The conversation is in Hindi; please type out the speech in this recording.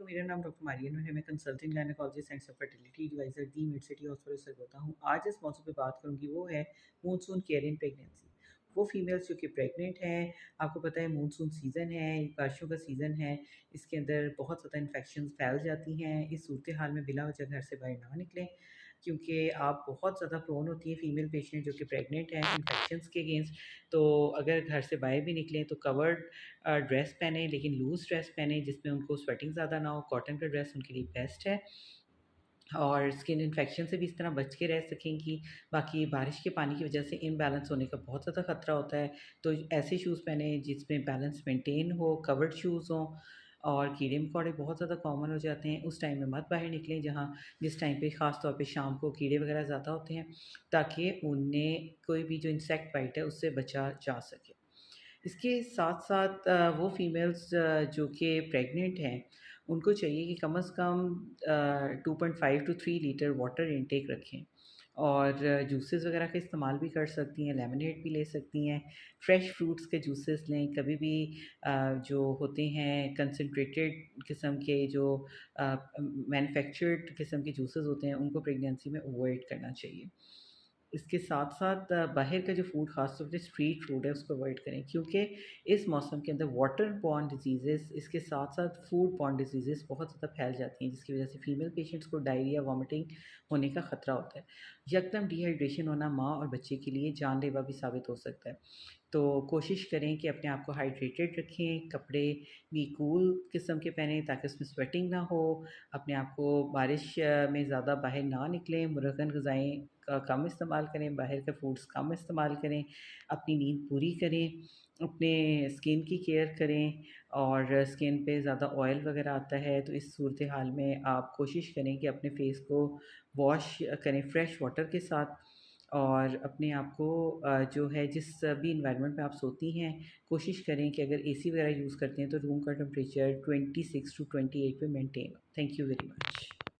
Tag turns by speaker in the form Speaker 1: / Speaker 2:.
Speaker 1: वालेकुम, मेरा नाम डॉक्टर मारियन है। मैं consultant gynaecologist and fertility adviser the mid city hospital से होता हूँ। आज इस मौजू पे बात करूँगी वो है मानसून केयर इन प्रेगनेंसी। वो फीमेल्स जो कि प्रेग्नेंट हैं, आपको पता है मानसून सीज़न है, बारिशों का सीज़न है, इसके अंदर बहुत ज़्यादा इन्फेक्शंस फैल जाती हैं। इस सूरत हाल में बिला वजह घर से बाहर ना निकलें, क्योंकि आप बहुत ज़्यादा प्रोन होती है फीमेल पेशेंट जो कि प्रेग्नेंट हैं इन्फेक्शंस के अगेंस्ट। तो अगर घर से बाहर भी निकलें तो कवर्ड ड्रेस पहने, लेकिन लूज़ ड्रेस पहने जिसमें उनको स्वेटिंग ज़्यादा ना हो। कॉटन का ड्रेस उनके लिए बेस्ट है और स्किन इन्फेक्शन से भी इस तरह बच के रह सकेंगी। बाकी बारिश के पानी की वजह से इम्बैलेंस होने का बहुत ज़्यादा ख़तरा होता है, तो ऐसे शूज़ पहने जिसमें बैलेंस मेंटेन हो, कवर्ड शूज़ हों। और कीड़े मकोड़े बहुत ज़्यादा कॉमन हो जाते हैं, उस टाइम में मत बाहर निकलें जहाँ जिस टाइम पे ख़ास तौर पे शाम को कीड़े वगैरह ज़्यादा होते हैं, ताकि उन्हें कोई भी जो इंसेक्ट बाइट है उससे बचा जा सके। इसके साथ-साथ वो फीमेल्स जो कि प्रेग्नेंट हैं, उनको चाहिए कि कम से कम 2.5 टू 3 लीटर वाटर इनटेक रखें और जूसेस वगैरह का इस्तेमाल भी कर सकती हैं, लेमनेड भी ले सकती हैं, फ्रेश फ्रूट्स के जूसेस लें। कभी भी जो होते हैं कंसंट्रेटेड किस्म के जो मैन्युफैक्चर्ड किस्म के जूसेस होते हैं, उनको प्रेगनेंसी में अवॉइड करना चाहिए। इसके साथ-साथ बाहर का जो फूड ख़ास तौर पे स्ट्रीट फूड है उसको अवॉइड करें, क्योंकि इस मौसम के अंदर वाटर बॉर्न डिजीज़ेज़ इसके साथ-साथ फूड बॉर्न डिजीज़ेज़ बहुत ज़्यादा फैल जाती हैं, जिसकी वज़ह से फीमेल पेशेंट्स को डायरिया, वॉमिटिंग होने का ख़तरा होता है। यकदम डिहाइड्रेशन होना माँ और बच्चे के लिए जानलेवा भी साबित हो सकता है। तो कोशिश करें कि अपने आप को हाइड्रेटेड रखें, कपड़े भी कूल किस्म के पहनें ताकि उसमें स्वेटिंग ना हो। अपने आप को बारिश में ज़्यादा बाहर ना निकलें, मुरगन ग़िज़ाएँ का कम इस्तेमाल करें, बाहर के फूड्स कम इस्तेमाल करें, अपनी नींद पूरी करें, अपने स्किन की केयर करें। और स्किन पे ज़्यादा ऑयल वग़ैरह आता है, तो इस सूरत हाल में आप कोशिश करें कि अपने फेस को वॉश करें फ्रेश वाटर के साथ। और अपने आप को जो है जिस भी एनवायरनमेंट में आप सोती हैं, कोशिश करें कि अगर एसी वगैरह यूज़ करते हैं तो रूम का टेम्परेचर 26 टू 28 पे मेंटेन हो। Thank you very much.